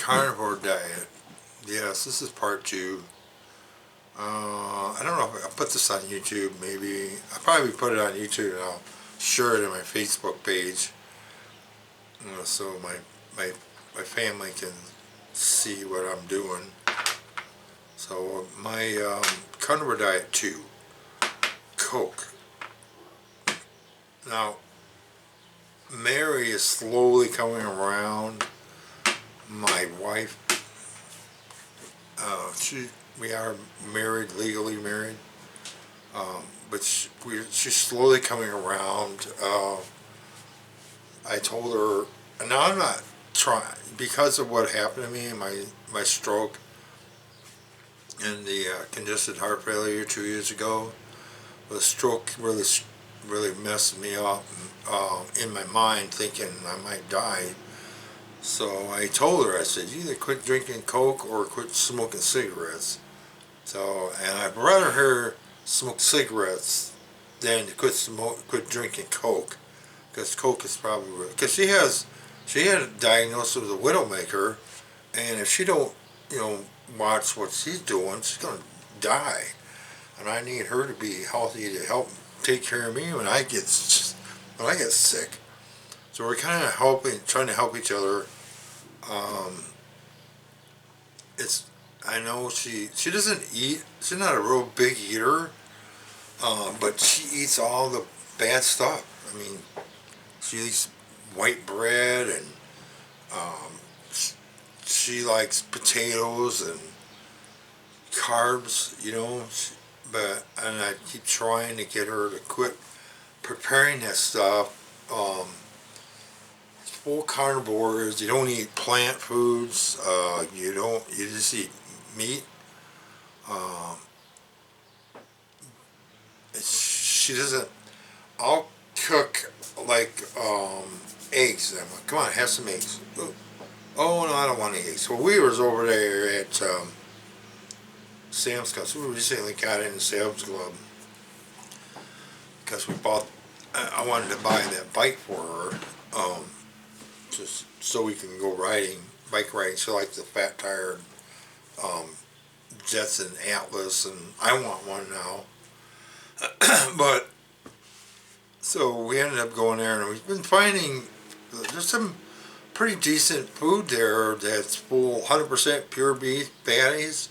Carnivore diet. Yes, this is part two. I don't know if I'll put this on YouTube. Maybe I'll probably put it on YouTube and I'll share it in my Facebook page, so my my family can see what I'm doing. So my carnivore diet two, Coke. Now Mary is slowly coming around. My wife, we are married, legally married, but she's slowly coming around. I told her, now I'm not trying, because of what happened to me, my stroke and the congested heart failure 2 years ago. The stroke really messed me up in my mind, thinking I might die. So I told her, I said, you either quit drinking Coke or quit smoking cigarettes. So, and I'd rather her smoke cigarettes than to quit drinking Coke, because Coke is probably, because she had a diagnosis with a widowmaker, and if she don't, watch what she's doing, she's gonna die. And I need her to be healthy to help take care of me when I get sick. So we're kind of trying to help each other. I know she doesn't eat. She's not a real big eater, but she eats all the bad stuff. I mean, she eats white bread, and she likes potatoes and carbs. And I keep trying to get her to quit preparing that stuff. Full carnivores. You don't eat plant foods. You just eat meat. She doesn't. I'll cook like eggs. I'm like, come on, have some eggs. Oh no, I don't want any eggs. So we was over there at Sam's Club. So we recently got into Sam's Club because we bought. I wanted to buy that bike for her. Just so we can go bike riding. She likes the fat tire Jetson Atlas, and I want one now. But so we ended up going there, and we've been finding there's some pretty decent food there that's full 100% pure beef patties,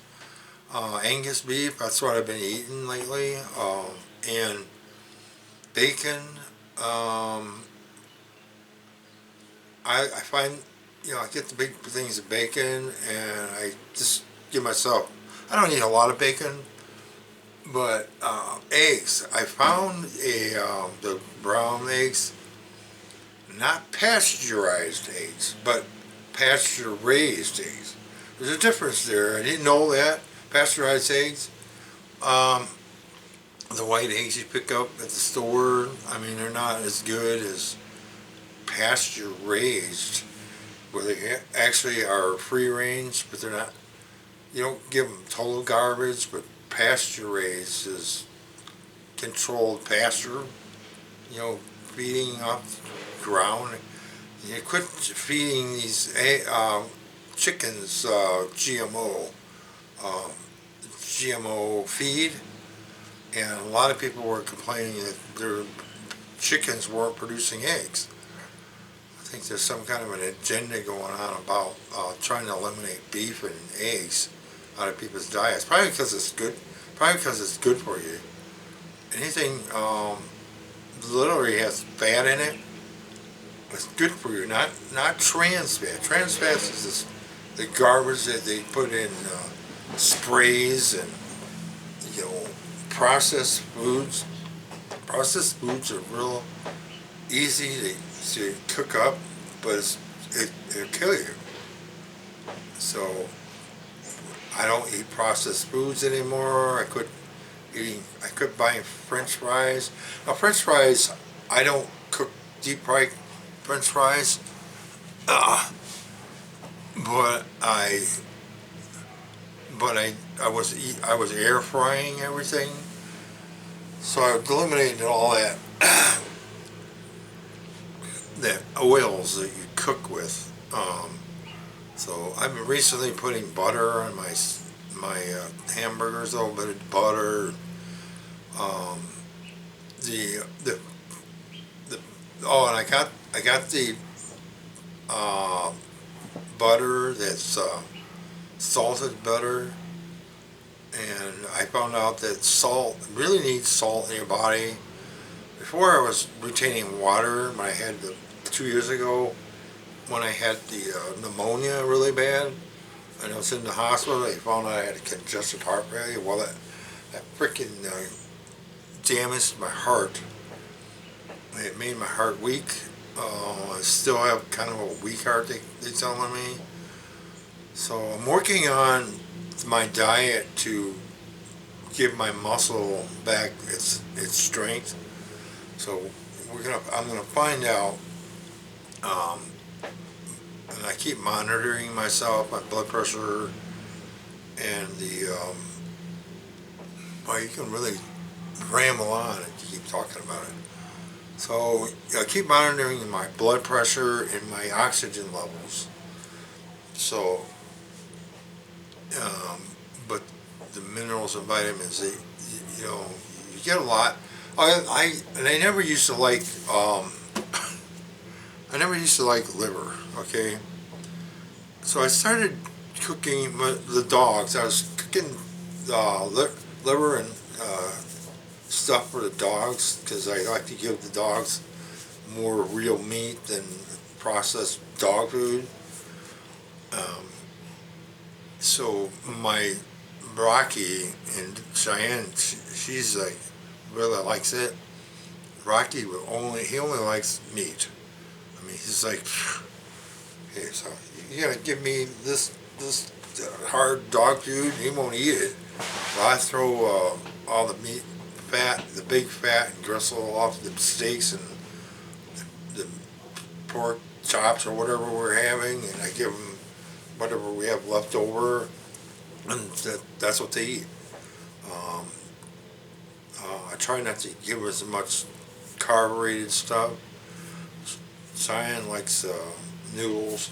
Angus beef. That's what I've been eating lately, and bacon. I find, I get the big things of bacon, and I just give myself, I don't eat a lot of bacon, but eggs. I found the brown eggs, not pasteurized eggs, but pasture-raised eggs. There's a difference there. I didn't know that. Pasteurized eggs, the white eggs you pick up at the store, I mean, they're not as good as pasture raised, where they actually are free range, but they're not. You don't give them total garbage, but pasture raised is controlled pasture. Feeding off the ground. You quit feeding these chickens GMO feed, and a lot of people were complaining that their chickens weren't producing eggs. I think there's some kind of an agenda going on about trying to eliminate beef and eggs out of people's diets. Probably because it's good. Probably because it's good for you. Anything literally has fat in it, it's good for you. Not trans fat. Trans fat is the garbage that they put in sprays and processed foods. Processed foods are real easy to cook up, but it'll kill you. So I don't eat processed foods anymore. I quit buying French fries. Now French fries, I don't cook deep fried French fries, but I was air frying everything, so I eliminated all that oils that you cook with. So I've been recently putting butter on my hamburgers, a little bit of butter. Um, the the oh, and I got the uh, butter that's salted butter, and I found out that salt really needs salt in your body. Before I was retaining water when I had 2 years ago when I had the pneumonia really bad, and I was in the hospital. They found out I had a congestive heart failure. Well, that freaking damaged my heart. It made my heart weak. I still have kind of a weak heart, they're telling me. So I'm working on my diet to give my muscle back its strength. So I'm gonna find out, um, and I keep monitoring myself, my blood pressure, and well, you can really ramble on if you keep talking about it. So I keep monitoring my blood pressure and my oxygen levels. So, um, but the minerals and vitamins, you know, you get a lot. I never used to like I never used to like liver. Okay, so I started cooking the dogs. I was cooking liver and stuff for the dogs because I like to give the dogs more real meat than processed dog food. Um, so my Rocky and Cheyenne, she's like really likes it. Rocky he only likes meat. I mean, he's like, okay, so you gotta give me this hard dog food. He won't eat it. But I throw all the meat, fat, the big fat and gristle off the steaks and the pork chops or whatever we're having, and I give them whatever we have left over, and that's what they eat. Um, I try not to give as much carbonated stuff. Cyan likes noodles.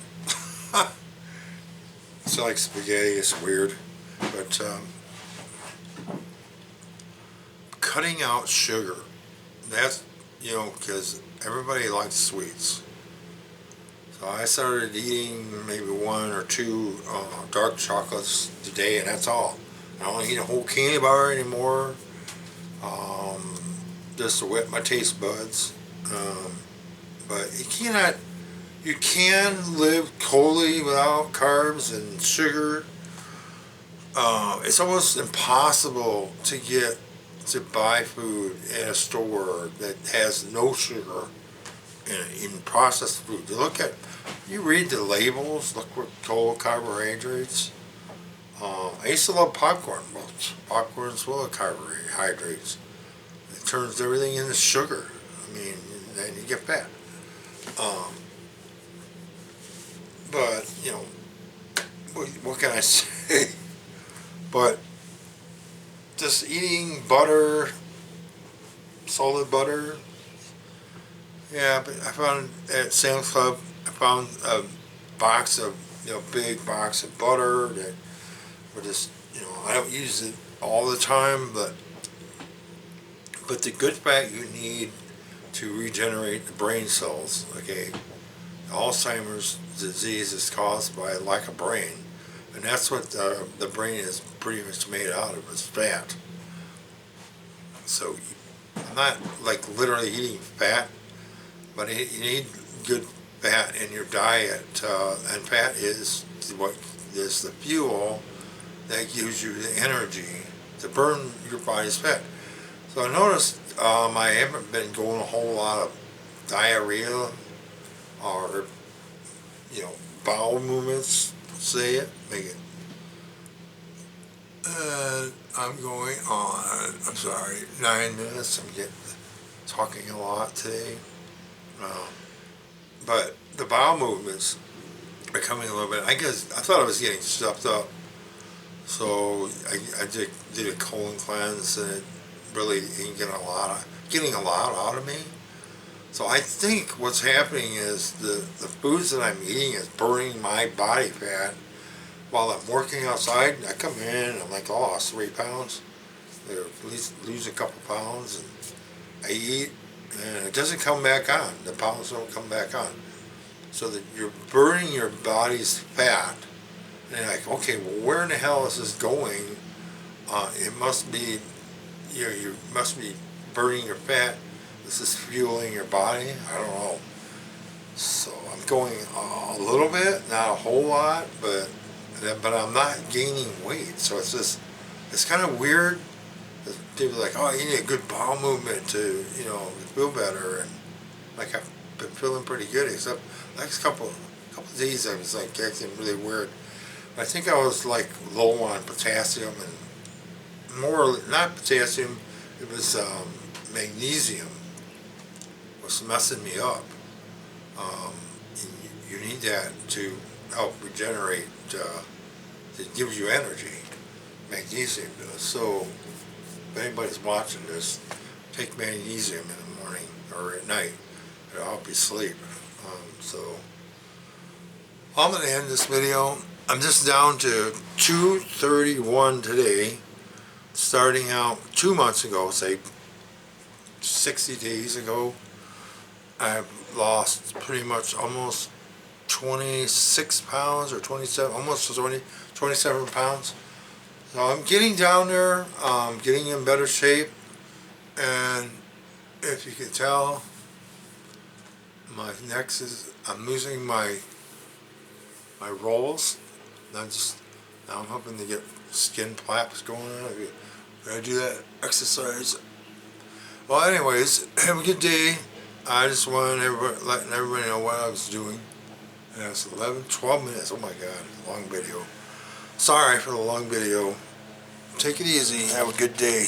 It's like spaghetti. It's weird, but cutting out sugar. That's because everybody likes sweets. So I started eating maybe one or two dark chocolates a day, and that's all. I don't eat a whole candy bar anymore, um, just to whet my taste buds. But you can live totally without carbs and sugar. It's almost impossible to buy food at a store that has no sugar in processed food. You read the labels, look for total carbohydrates. I used to love popcorn. Well, popcorn's full of carbohydrates. It turns everything into sugar. I mean, then you get fat. Um, but, what can I say? But just eating butter, salted butter. Yeah, but I found at Sam's Club, I found a box of, big box of butter that would just, I don't use it all the time, but the good fat you need to regenerate the brain cells. Okay, Alzheimer's disease is caused by lack of brain, and that's what the brain is pretty much made out of, is fat. So I'm not like literally eating fat, but you need good fat in your diet, and fat is what is the fuel that gives you the energy to burn your body's fat. So I noticed I haven't been going a whole lot of diarrhea or bowel movements. Say it, make it. I'm going on. I'm sorry, 9 minutes. I'm talking a lot today. Uh, but the bowel movements are coming a little bit. I guess I thought I was getting stuffed up, so I did a colon cleanse, and it really ain't getting a lot out of me. So I think what's happening is the foods that I'm eating is burning my body fat while I'm working outside. I come in and I'm like, oh, I lost 3 pounds. Or at least lose a couple pounds, and I eat, and it doesn't come back on. The pounds don't come back on. So that you're burning your body's fat. And you're like, okay, well, where in the hell is this going? It must be, you must be burning your fat. This is fueling your body. I don't know. So I'm going a little bit, not a whole lot, but I'm not gaining weight. So it's just, it's kind of weird. People are like, oh, you need a good bowel movement to, feel better. And like I've been feeling pretty good, except the next couple of days I was like acting really weird. I think I was like low on potassium and more, not potassium, it was magnesium was messing me up. You need that to help regenerate. It gives you energy. Magnesium does. So if anybody's watching this, take magnesium in the morning or at night. It'll help you sleep. So I'm going to end this video. I'm just down to 231 today. Starting out 2 months ago, say 60 days ago, I've lost pretty much almost 26 pounds or 27, almost 27 pounds. So I'm getting down there, getting in better shape, and if you can tell, my next is, I'm losing my rolls. Now I'm hoping to get skin flaps going on. When I do that exercise. Well, anyways, have a good day. I just wanted letting everybody know what I was doing. And it's 12 minutes. Oh my God, long video. Sorry for the long video. Take it easy. Have a good day.